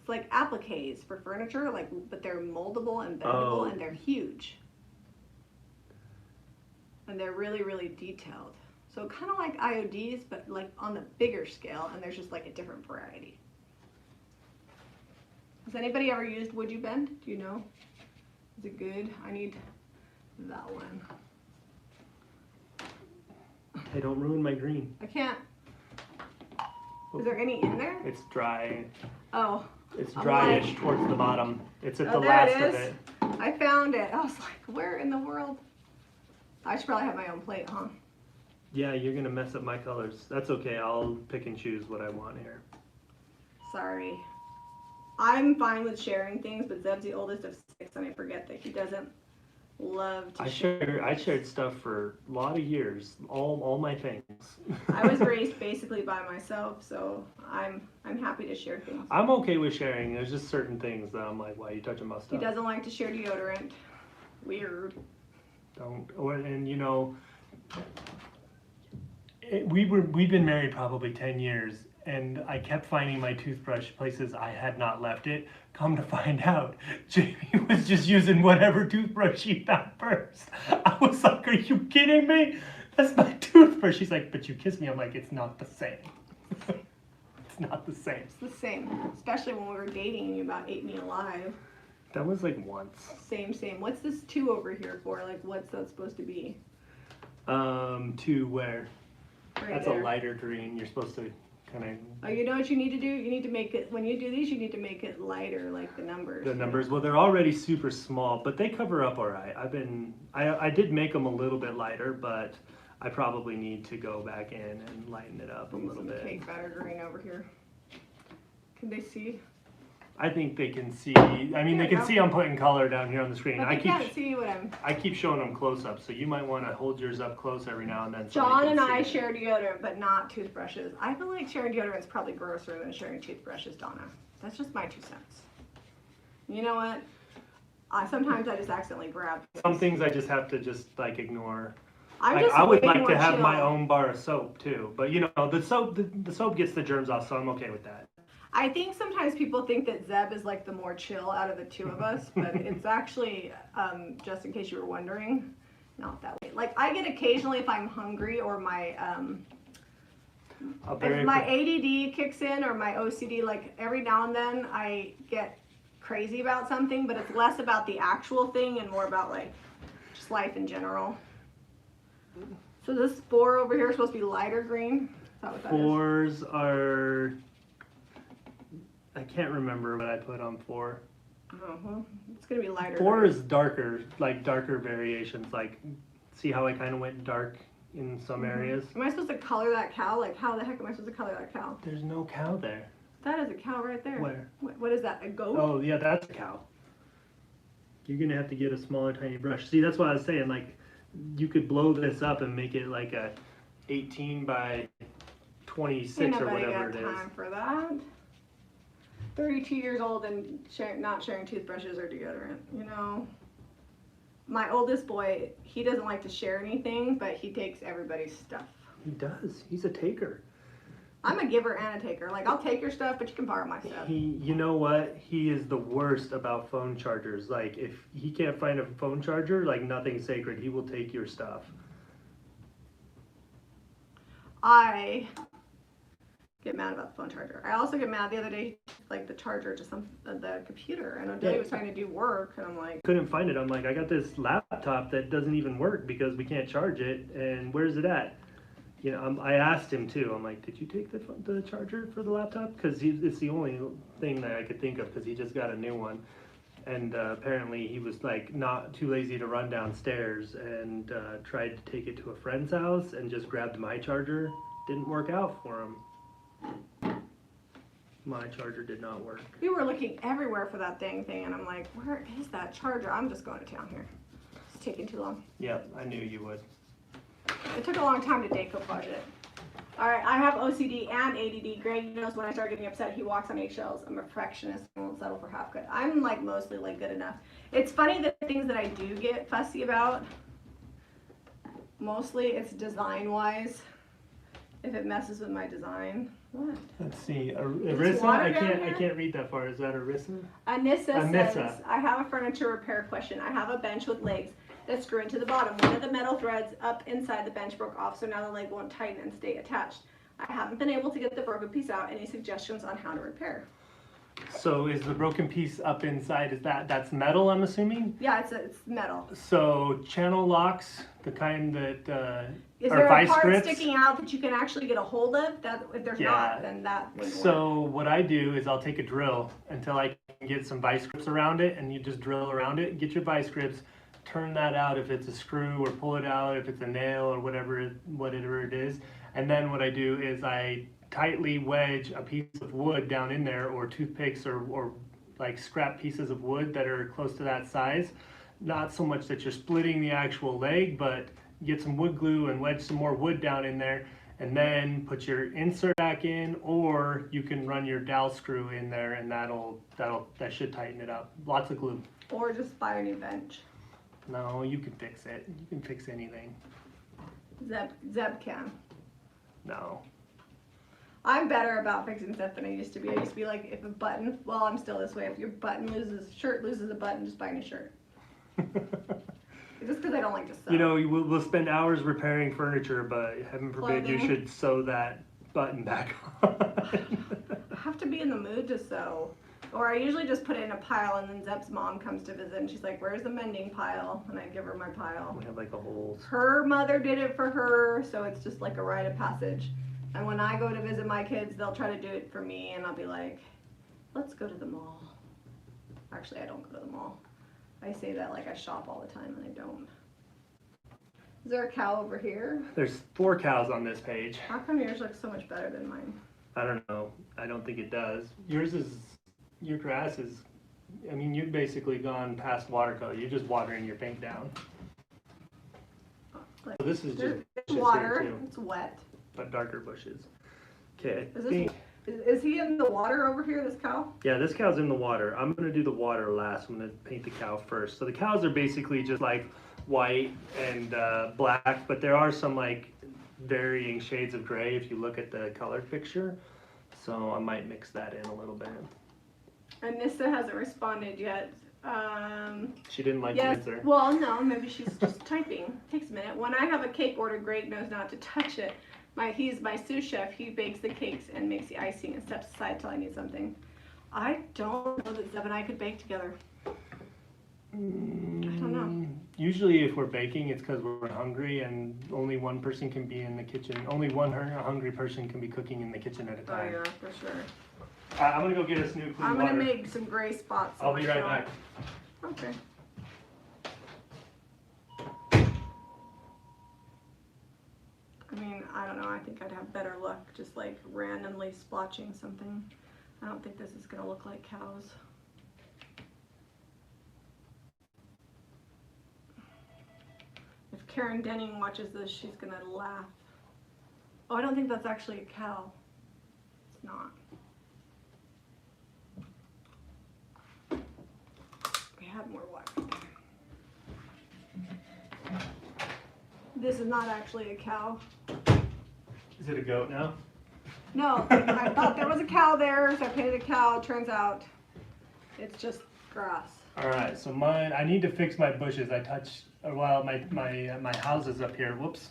appliques for furniture, like, but they're moldable and bendable, and they're huge. And they're really, really detailed. So kind of like IODs, but like on the bigger scale, and there's just like a different variety. Has anybody ever used Would You Bend? Do you know? Is it good? I need that one. Hey, don't ruin my green. I can't. Is there any in there? It's dry. Oh. It's dryish towards the bottom. It's at the there last it of is. it. I found it. I was like, where in the world? I should probably have my own plate, huh? Yeah, you're gonna mess up my colors. That's okay. I'll pick and choose what I want here. Sorry. I'm fine with sharing things, but Zeb's the oldest of 6, and I forget that he doesn't love to share. I shared stuff for a lot of years. All my things. I was raised basically by myself, so I'm happy to share things. I'm okay with sharing. There's just certain things that I'm like, why are you touching my stuff? He doesn't like to share deodorant. Weird. Don't. And you know, we've been married probably 10 years, and I kept finding my toothbrush places I had not left it. Come to find out, Jamie was just using whatever toothbrush she found first. I was like, are you kidding me? That's my toothbrush. She's like, but you kissed me. I'm like, it's not the same. It's not the same. It's the same, especially when we were dating and you about ate me alive. That was like once. Same. What's this 2 over here for? Like, what's that supposed to be? To where? Right That's there. a lighter green. You're supposed to kind of. Oh, you know what you need to do? You need to make it, when you do these, you need to make it lighter, like the numbers. The numbers, well, they're already super small, but they cover up all right. I did make them a little bit lighter, but I probably need to go back in and lighten it up a little bit. Cake batter green over here. Can they see? I think they can see. I mean, they can see I'm putting color down here on the screen. But they can't see what I'm. I keep showing them close up, so you might want to hold yours up close every now and then. So John they can and I see it. share deodorant, but not toothbrushes. I feel like sharing deodorant is probably grosser than sharing toothbrushes, Donna. That's just my 2 cents. You know what? Sometimes I just accidentally grab things. Some things I just have to just like ignore. I'm Like, just I would way like more to have my chill. own bar of soap too, but you know the soap gets the germs off, so I'm okay with that. I think sometimes people think that Zeb is like the more chill out of the 2 of us, but it's actually, just in case you were wondering, not that way. Like I get occasionally if I'm hungry or my if my ADD kicks in or my OCD, like every now and then I get crazy about something, but it's less about the actual thing and more about like just life in general. So this 4 over here is supposed to be lighter green. Is that what that is? 4s are. I can't remember what I put on 4. Oh, well, it's gonna be lighter. 4 green. is darker, like darker variations. Like, see how I kind of went dark in some areas? Am I supposed to color that cow? Like, how the heck am I supposed to color that cow? There's no cow there. That is a cow right there. Where? What is that? A goat? Oh, yeah, that's a cow. You're gonna have to get a smaller, tiny brush. See, that's what I was saying. Like, you could blow this up and make it like a 18 by 26 Ain't or nobody whatever got it is. time for that. 32 years old and not sharing toothbrushes or deodorant. You know, my oldest boy, he doesn't like to share anything, but he takes everybody's stuff. He does. He's a taker. I'm a giver and a taker. Like, I'll take your stuff, but you can borrow my stuff. You know what? He is the worst about phone chargers. Like, if he can't find a phone charger, like nothing's sacred. He will take your stuff. I get mad about the phone charger. I also get mad the other day, like the charger to the computer, and Odile was trying to do work, and I'm like, Couldn't find it. I'm like, I got this laptop that doesn't even work because we can't charge it, and where's it at? You know, I asked him too. I'm like, did you take the charger for the laptop? Because it's the only thing that I could think of because he just got a new one, and apparently he was like not too lazy to run downstairs and tried to take it to a friend's house and just grabbed my charger. Didn't work out for him. My charger did not work. we were looking everywhere for that thing, and I'm like, where is that charger? I'm just going to town here. It's taking too long. Yep, I knew you would. It took a long time to decoupage it. All right, I have OCD and ADD. Greg knows when I start getting upset, he walks on eggshells. I'm a perfectionist. I won't settle for half good. I'm like mostly like good enough. It's funny that the things that I do get fussy about, mostly it's design-wise. If it messes with my design. What? Let's see. this Arissa? water I down here? can't read that far. Is that Arissa? Anissa Anissa. says, I have a furniture repair question. I have a bench with legs that screw into the bottom. One of the metal threads up inside the bench broke off, so now the leg won't tighten and stay attached. I haven't been able to get the broken piece out. Any suggestions on how to repair? So is the broken piece up inside? That's metal? I'm assuming. Yeah, it's metal. So channel locks, the kind that Is are there a vice part grips. sticking out that you can actually get a hold of? That if there's Yeah. not, then that wouldn't work. So what I do is I'll take a drill until I can get some vice grips around it, and you just drill around it, get your vice grips, turn that out if it's a screw, or pull it out if it's a nail or whatever it is. And then what I do is I tightly wedge a piece of wood down in there, or toothpicks, or like scrap pieces of wood that are close to that size. Not so much that you're splitting the actual leg, but get some wood glue and wedge some more wood down in there, and then put your insert back in, or you can run your dowel screw in there, and that should tighten it up. Lots of glue. Or just buy a new bench. No, you can fix it. You can fix anything. Zeb can. No. I'm better about fixing stuff than I used to be. I used to be like, if a button, well, I'm still this way. If your shirt loses a button, just buy a new shirt. Just because I don't like to sew. You know, we'll spend hours repairing furniture, but heaven forbid you Clothing. should sew that button back on. I have to be in the mood to sew. Or I usually just put it in a pile, and then Zeb's mom comes to visit, and she's like, where's the mending pile? And I give her my pile. We have like a whole. Her mother did it for her, so it's just like a rite of passage. And when I go to visit my kids, they'll try to do it for me, and I'll be like, let's go to the mall. Actually, I don't go to the mall. I say that like I shop all the time, and I don't. Is there a cow over here? There's 4 cows on this page. How come yours looks so much better than mine? I don't know. I don't think it does. Yours is your grass is, I mean, you've basically gone past watercolor. You're just watering your paint down. Like, So this is just there's bushes water, here too, it's wet. but darker bushes. Okay, I Is this, think, is he in the water over here, this cow? yeah, this cow's in the water. I'm gonna do the water last. I'm gonna paint the cow first. So the cows are basically just like white and black, but there are some like varying shades of gray if you look at the color picture. So I might mix that in a little bit. And Nissa hasn't responded yet. She didn't like Yes, the answer. well, no, maybe she's just typing. Takes a minute. When I have a cake order, Greg knows not to touch it. He's my sous chef. He bakes the cakes and makes the icing and steps aside till I need something. I don't know that Zeb and I could bake together. I don't know. Usually if we're baking, it's because we're hungry and only one person can be in the kitchen. Only one hungry person can be cooking in the kitchen at a Oh time. yeah, for sure. I'm gonna go get us new clean I'm water. gonna make some gray spots. I'll be right back. Okay. I mean, I don't know. I think I'd have better luck just like randomly splotching something. I don't think this is gonna look like cows. If Karen Denning watches this, she's gonna laugh. Oh, I don't think that's actually a cow. It's not. We have more water. This is not actually a cow. Is it a goat now? No, I thought there was a cow there, so I painted a cow. Turns out it's just grass. All right, so mine, I need to fix my bushes. I touched, well, my houses up here, whoops.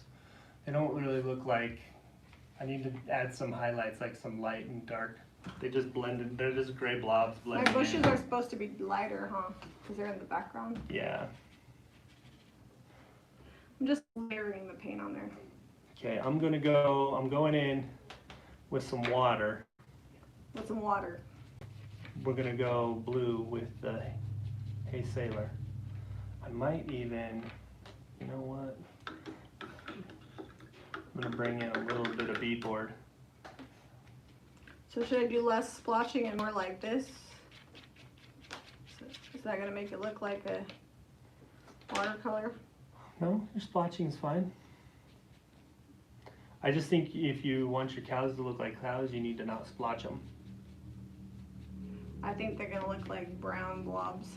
They don't really look like, I need to add some highlights, like some light and dark. They just blended, they're just gray blobs My blending bushes in. are supposed to be lighter, huh? Because they're in the background. Yeah. I'm just layering the paint on there. Okay, I'm going in with some water. With some water. We're gonna go blue with the Hey Sailor. I might even, you know what? I'm gonna bring in a little bit of beadboard. So should I do less splotching and more like this? Is that gonna make it look like a watercolor? No, your splotching's fine. I just think if you want your cows to look like cows, you need to not splotch them. I think they're gonna look like brown blobs.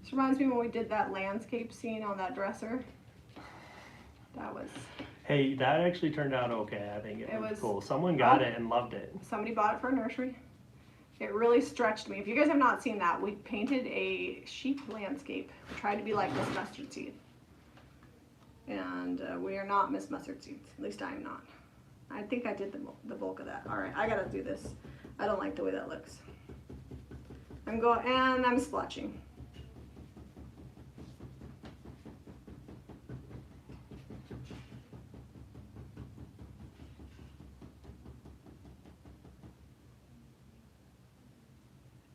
This reminds me when we did that landscape scene on that dresser. That was, Hey, that actually turned out okay. I think it was cool. Someone got it and loved it. somebody bought it for a nursery. It really stretched me. If you guys have not seen that, we painted a sheep landscape. We tried to be like Miss Mustard Seed. And we are not Miss Mustard Seed. At least I am not. I think I did the bulk of that. All right, I gotta do this. I don't like the way that looks. I'm going, and I'm splotching.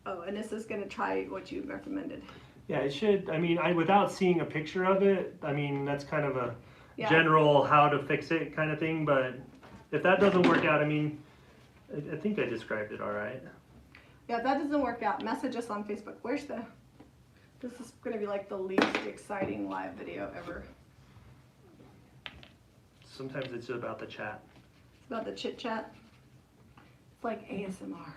Oh, and this is gonna try what you recommended. Yeah, it should. I mean, without seeing a picture of it, I mean, that's kind of a Yeah. general how to fix it kind of thing. But if that doesn't work out, I mean, I think I described it all right. Yeah, if that doesn't work out, message us on Facebook. This is gonna be like the least exciting live video ever. Sometimes it's just about the chat. It's about the chit chat. It's like ASMR.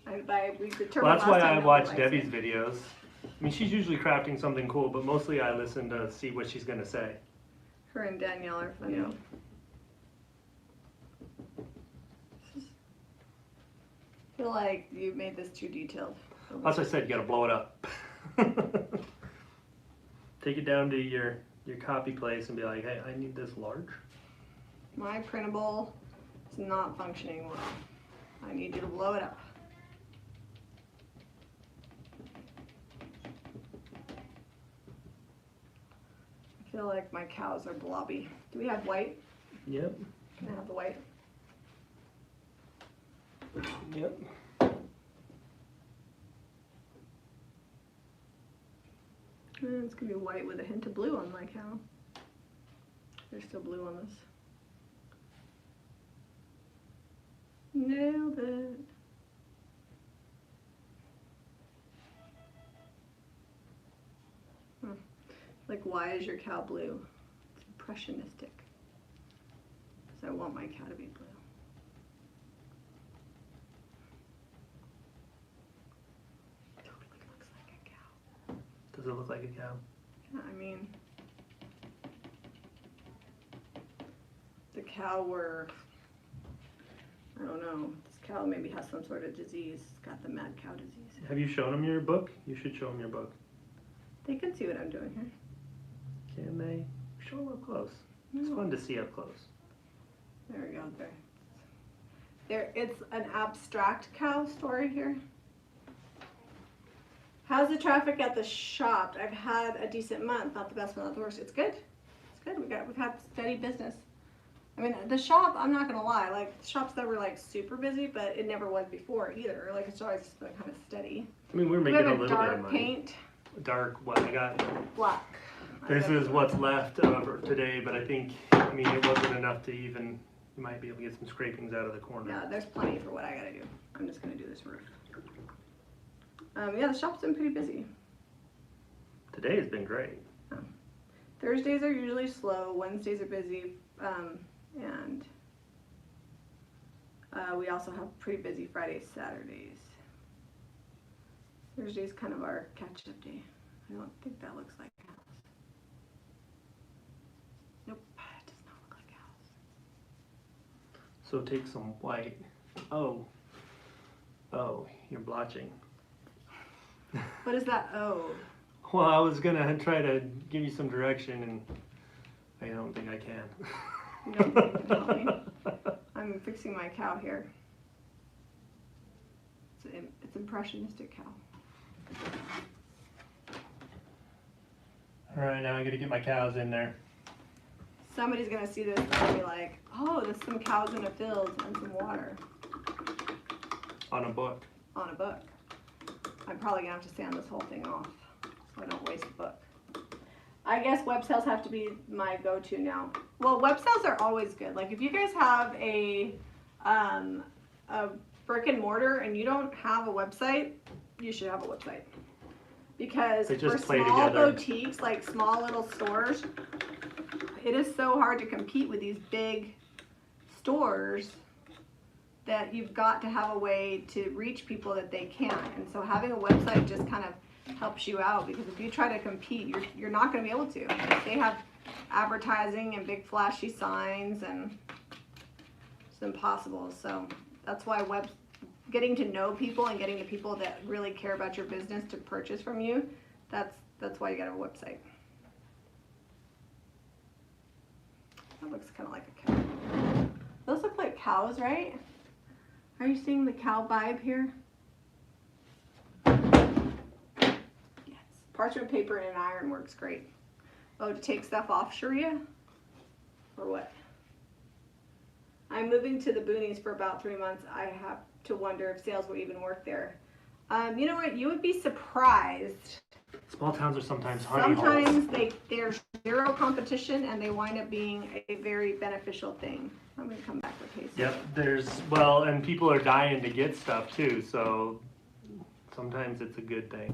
We determined Well, that's why last time I nobody watch likes Debbie's it. videos. I mean, she's usually crafting something cool, but mostly I listen to see what she's gonna say. Her and Danielle are funny. Yeah. I feel like you made this too detailed. That's what I said, you gotta blow it up. Take it down to your copy place and be like, hey, I need this large. My printable is not functioning well. I need you to blow it up. I feel like my cows are blobby. Do we have white? Yep, Can I have the white? yep. It's gonna be white with a hint of blue on my cow. There's still blue on this. Nailed it. Like, why is your cow blue? It's impressionistic. So I want my cow to be blue. Totally looks like a cow. Does it look like a cow? Yeah, I mean, the cow were, I don't know, this cow maybe has some sort of disease. It's got the mad cow disease. Have you shown them your book? You should show them your book. They can see what I'm doing here. Can they? Show them up close. It's fun to see up close. There we go. There. It's an abstract cow story here. How's the traffic at the shop? I've had a decent month. Not the best, but not the worst. It's good. It's good. We've had steady business. I mean, the shop, I'm not gonna lie, like the shop's never like super busy, but it never was before either. Like it's always been kind of steady. I mean, we're We making have a a little bit of dark money. paint, Dark, what I got? black. This is what's left for today, but I think, I mean, it wasn't enough to even, you might be able to get some scrapings out of the corner. Yeah, there's plenty for what I gotta do. I'm just gonna do this roof. Yeah, the shop's been pretty busy. Today has been great. Thursdays are usually slow, Wednesdays are busy, and we also have pretty busy Fridays, Saturdays. Thursday's kind of our catch-up day. I don't think that looks like a house. Nope, it does not look like a house. So take some white. Oh, you're blotching. What is that? Oh. Well, I was gonna try to give you some direction, and I don't think I can. You don't think you can help me? I'm fixing my cow here. It's impressionistic cow. All right, now I gotta get my cows in there. Somebody's gonna see this and be like, oh, there's some cows in a field and some water On a book. on a book. I'm probably gonna have to sand this whole thing off so I don't waste the book. I guess web sales have to be my go-to now. Well, web sales are always good. Like if you guys have a brick and mortar and you don't have a website, you should have a website. Because They just for play small together. boutiques, like small little stores, it is so hard to compete with these big stores that you've got to have a way to reach people that they can't. And so having a website just kind of helps you out, because if you try to compete, you're not going to be able to. They have advertising and big flashy signs, and it's impossible. So that's why getting to know people and getting the people that really care about your business to purchase from you, that's why you got a website. That looks kind of like a cow. Those look like cows, right? Are you seeing the cow vibe here? Yes. Parchment paper and an iron works great. Oh, to take stuff off Sharia? Or what? I'm moving to the boonies for about 3 months. I have to wonder if sales will even work there. You know what? You would be surprised. Small towns are sometimes honey holes. Sometimes there's zero competition and they wind up being a very beneficial thing. I'm gonna come back with haste. Yep, and people are dying to get stuff too, so sometimes it's a good thing.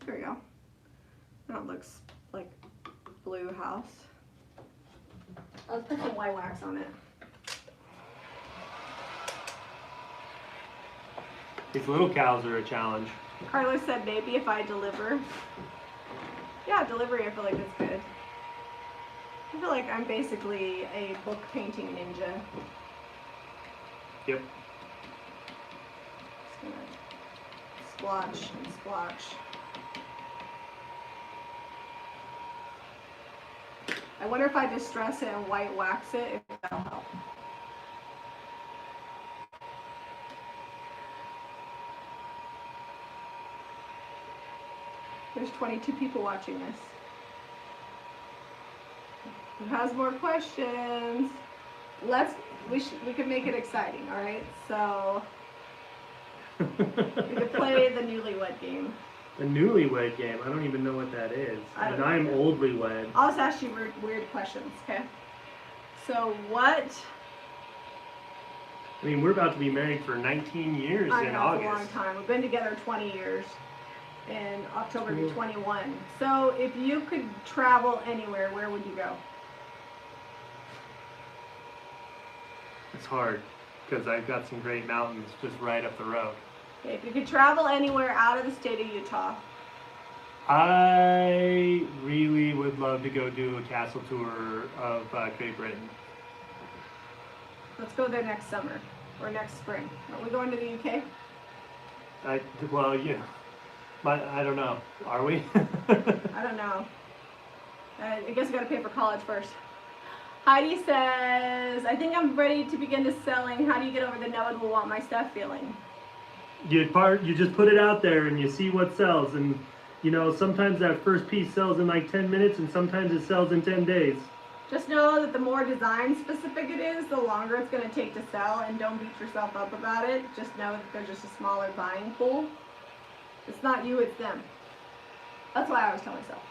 There we go. That looks like blue house. Let's put some white wax on it. These little cows are a challenge. Carlos said maybe if I deliver. Yeah, delivery I feel like is good. I feel like I'm basically a book painting ninja. Yep. Just gonna splotch and splotch. I wonder if I distress it and white wax it, if that'll help. There's 22 people watching this. Who has more questions? We could make it exciting, all right? So we could play the newlywed game. The newlywed game, I don't even know what that is. I don't And I'm either. oldly wed. I'll just ask you weird questions, okay? So what I mean, we're about to be married for 19 years I in know, it's a long August. time. We've been together 20 years. In October to 21. So if you could travel anywhere, where would you go? It's hard because I've got some great mountains just right up the road. Okay, if you could travel anywhere out of the state of Utah. I really would love to go do a castle tour of Great Britain. Let's go there next summer or next spring. Are we going to the UK? Well, yeah. I don't know. Are we? I don't know. I guess I gotta pay for college first. Heidi says, I think I'm ready to begin to selling. How do you get over the no one will want my stuff feeling? You just put it out there and you see what sells, and you know, sometimes that first piece sells in like 10 minutes and sometimes it sells in 10 days. Just know that the more design specific it is, the longer it's gonna take to sell, and don't beat yourself up about it. Just know that they're just a smaller buying pool. It's not you, it's them. That's why I always tell myself.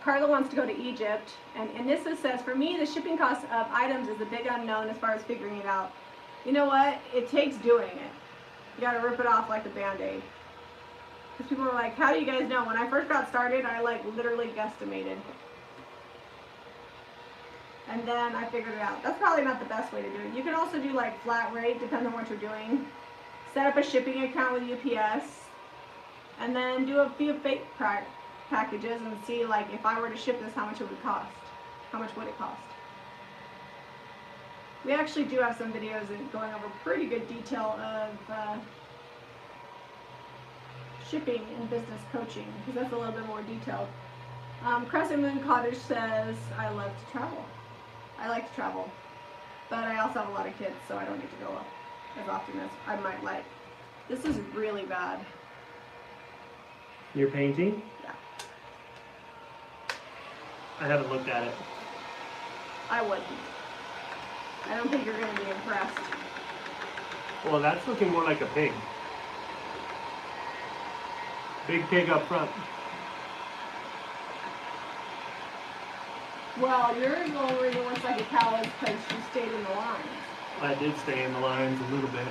Carla wants to go to Egypt, and Anissa says, for me, the shipping cost of items is a big unknown as far as figuring it out. You know what? It takes doing it. You gotta rip it off like a Band-Aid. Because people are like, how do you guys know? When I first got started, I like literally guesstimated. And then I figured it out. That's probably not the best way to do it. You can also do like flat rate, depending on what you're doing. Set up a shipping account with UPS, and then do a few fake packages and see, like, if I were to ship this, how much it would cost. How much would it cost? We actually do have some videos going over pretty good detail of shipping and business coaching, because that's a little bit more detailed. Crescent Moon Cottage says, I love to travel. I like to travel, but I also have a lot of kids, so I don't get to go as often as I might like. This is really bad. You're painting? Yeah. I haven't looked at it. I wouldn't. I don't think you're going to be impressed. Well, that's looking more like a pig. Big pig up front. Well, yours only reason looks like a cow is because you stayed in the lines. I did stay in the lines a little bit.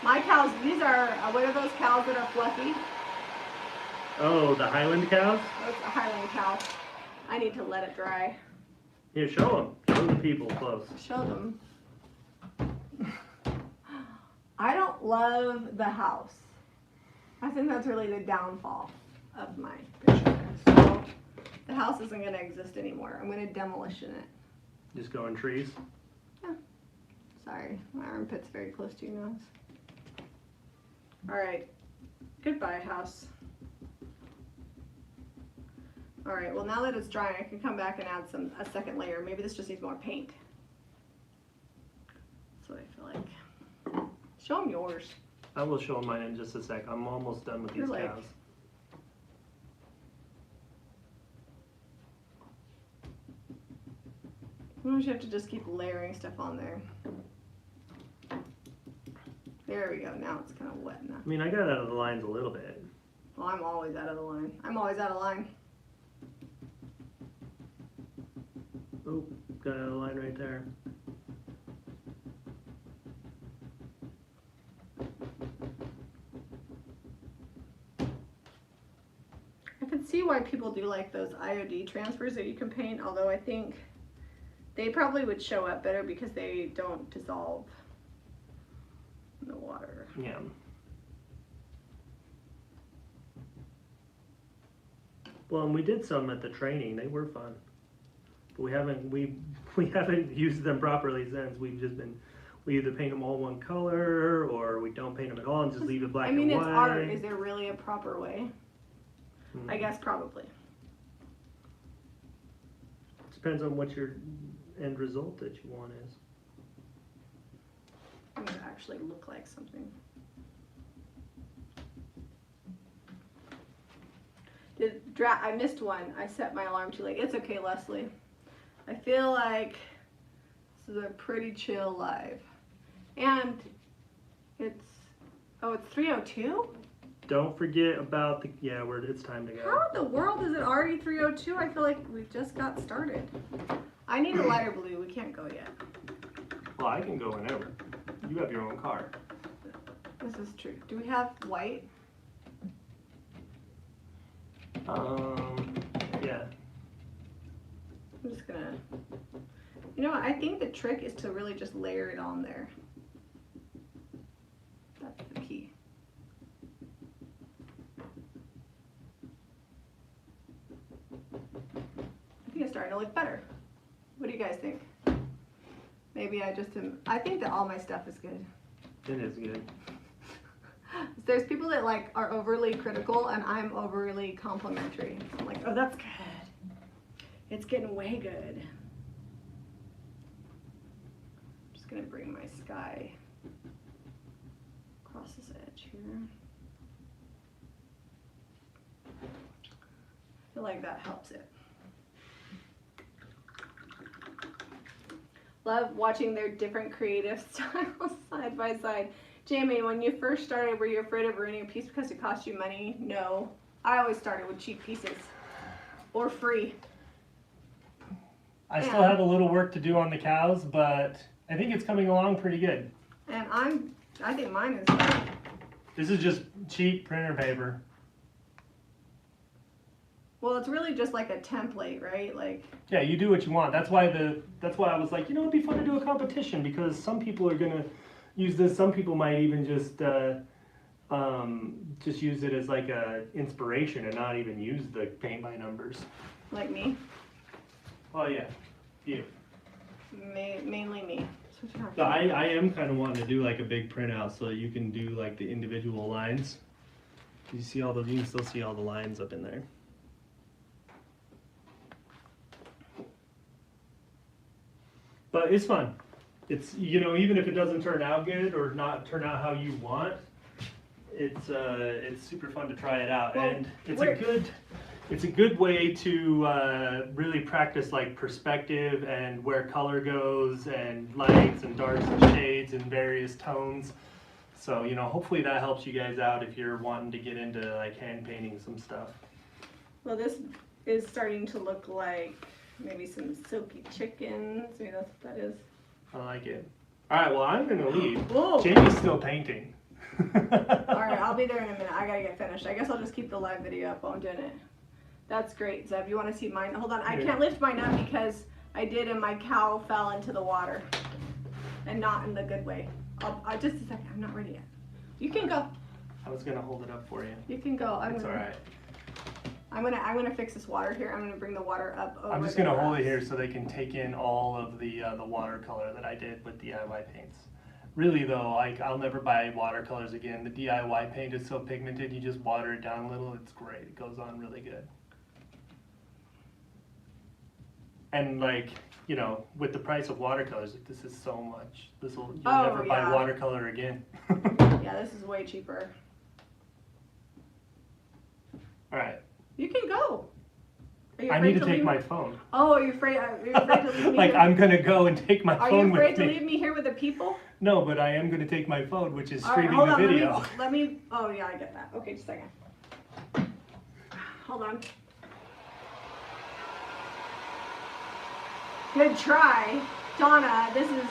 My cows, these are, what are those cows that are fluffy? Oh, the Highland cows? That's a Highland cow. I need to let it dry. Here, show them. Show the people close. Show them. I don't love the house. I think that's really the downfall of my picture. So the house isn't going to exist anymore. I'm going to demolition it. Just go in trees? Yeah. Sorry, my armpit's very close to your nose. Alright. Goodbye, house. Alright, well now that it's drying, I can come back and add a second layer. Maybe this just needs more paint. That's what I feel like. Show them yours. I will show mine in just a sec. I'm almost done with these You're like- cows. Sometimes you have to just keep layering stuff on there. There we go. Now it's kind of wet enough. I mean, I got out of the lines a little bit. Well, I'm always out of the line. I'm always out of line. Oh, got out of the line right there. I can see why people do like those IOD transfers that you can paint, although I think they probably would show up better because they don't dissolve in the water. Yeah. Well, and we did some at the training. They were fun, but we haven't used them properly since. We either paint them all one color or we don't paint them at all and just leave it black and white. I mean, it's art. Is there really a proper way? I guess probably. Depends on what your end result that you want is. It would actually look like something. I missed one. I set my alarm too late. It's okay, Leslie. I feel like this is a pretty chill live. And it's 3:02? Don't forget about it's time to go. How in the world is it already 3:02? I feel like we just got started. I need a lighter blue. We can't go yet. Well, I can go whenever. You have your own car. This is true. Do we have white? Yeah. I'm just gonna, you know what, I think the trick is to really just layer it on there. That's the key. I think it's starting to look better. What do you guys think? Maybe I just am, I think that all my stuff is good. It is good. There's people that like are overly critical and I'm overly complimentary. I'm like, oh, that's good. It's getting way good. I'm just gonna bring my sky across this edge here. I feel like that helps it. Love watching their different creative styles side by side. Jami, when you first started, were you afraid of ruining a piece because it cost you money? No. I always started with cheap pieces. Or free. I still have a little work to do on the cows, but I think it's coming along pretty good. And I think mine is good. This is just cheap printer paper. Well, it's really just like a template, right? Like, yeah, you do what you want. That's why I was like, you know, it'd be fun to do a competition because some people are gonna use this. Some people might even just use it as like a inspiration and not even use the paint by numbers. like me. Oh yeah, you. Mainly me. So I am kind of wanting to do like a big printout so that you can do like the individual lines. You see all the, you can still see all the lines up in there. But it's fun. It's, you know, even if it doesn't turn out good or not turn out how you want, it's super fun to try it out. Well, and it's a good way to really practice like perspective and where color goes and lights and darks and shades and various tones. So, you know, hopefully that helps you guys out if you're wanting to get into like hand painting some stuff. Well, this is starting to look like maybe some silky chickens. Maybe that's what that is. I like it. All right, well, I'm gonna leave. Whoa. Jamie's still painting. All right, I'll be there in a minute. I gotta get finished. I guess I'll just keep the live video up while I'm doing it. That's great, Zeb. You want to see mine? Hold on. I can't lift mine up because I did and my cow fell into the water. And not in the good way. Just a second. I'm not ready yet. You can go. I was gonna hold it up for you. You can go. It's all right. I'm gonna fix this water here. I'm gonna bring the water up over. I'm just gonna hold it here so they can take in all of the watercolor that I did with DIY paints. Really though, like I'll never buy watercolors again. The DIY paint is so pigmented. You just water it down a little. It's great. It goes on really good. And like, you know, with the price of watercolors, this is so much. You'll never buy watercolor again. Yeah, this is way cheaper. All right. You can go. I need to take my phone. Oh, are you afraid to leave me like here? I'm gonna go and take my phone with me. Are you afraid to leave me here with the people? No, but I am gonna take my phone, which is streaming hold the on, video. Let me. Oh yeah, I get that. Okay, just a second. Hold on. Good try, Donna. I didn't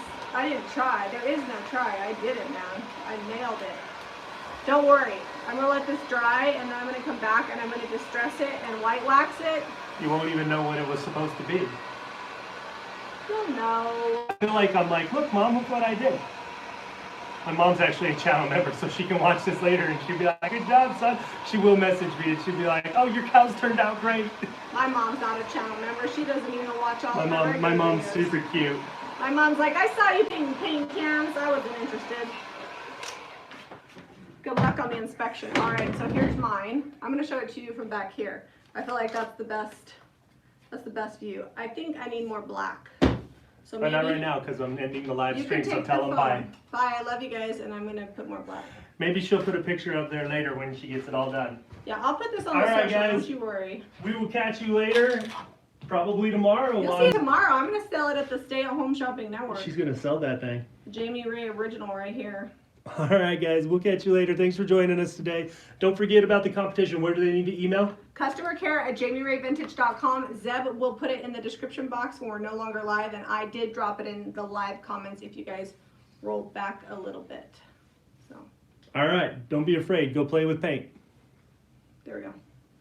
try. There is no try. I did it, man. I nailed it. Don't worry. I'm gonna let this dry, and then I'm gonna come back and I'm gonna distress it and white wax it. You won't even know what it was supposed to be. You'll know. I feel like I'm like, look, Mom, look what I did. My mom's actually a channel member, so she can watch this later and she'll be like, good job, son. She will message me and she'll be like, oh, your cows turned out great. My mom's not a channel member. She doesn't even watch all of my mom's videos. super cute. My mom's like, I saw you paint cans. I wasn't interested. Good luck on the inspection. All right, so here's mine. I'm gonna show it to you from back here. I feel like that's the best view. I think I need more black. So But maybe not right now because I'm ending the live you stream, can so take tell the them phone. bye. Bye, I love you guys, and I'm gonna put more black. Maybe she'll put a picture up there later when she gets it all done. Yeah, I'll put this on All the right, social, guys. don't you worry. We will catch you later, probably tomorrow. You'll see it tomorrow. I'm gonna sell it at the Stay at Home Shopping Network. She's gonna sell that thing. Jami Ray original right here. All right, guys, we'll catch you later. Thanks for joining us today. Don't forget about the competition. Where do they need to email? Customer care at jamirayvintage.com. Zeb will put it in the description box when we're no longer live, and I did drop it in the live comments if you guys rolled back a little bit. So All right, don't be afraid. Go play with paint. there we go.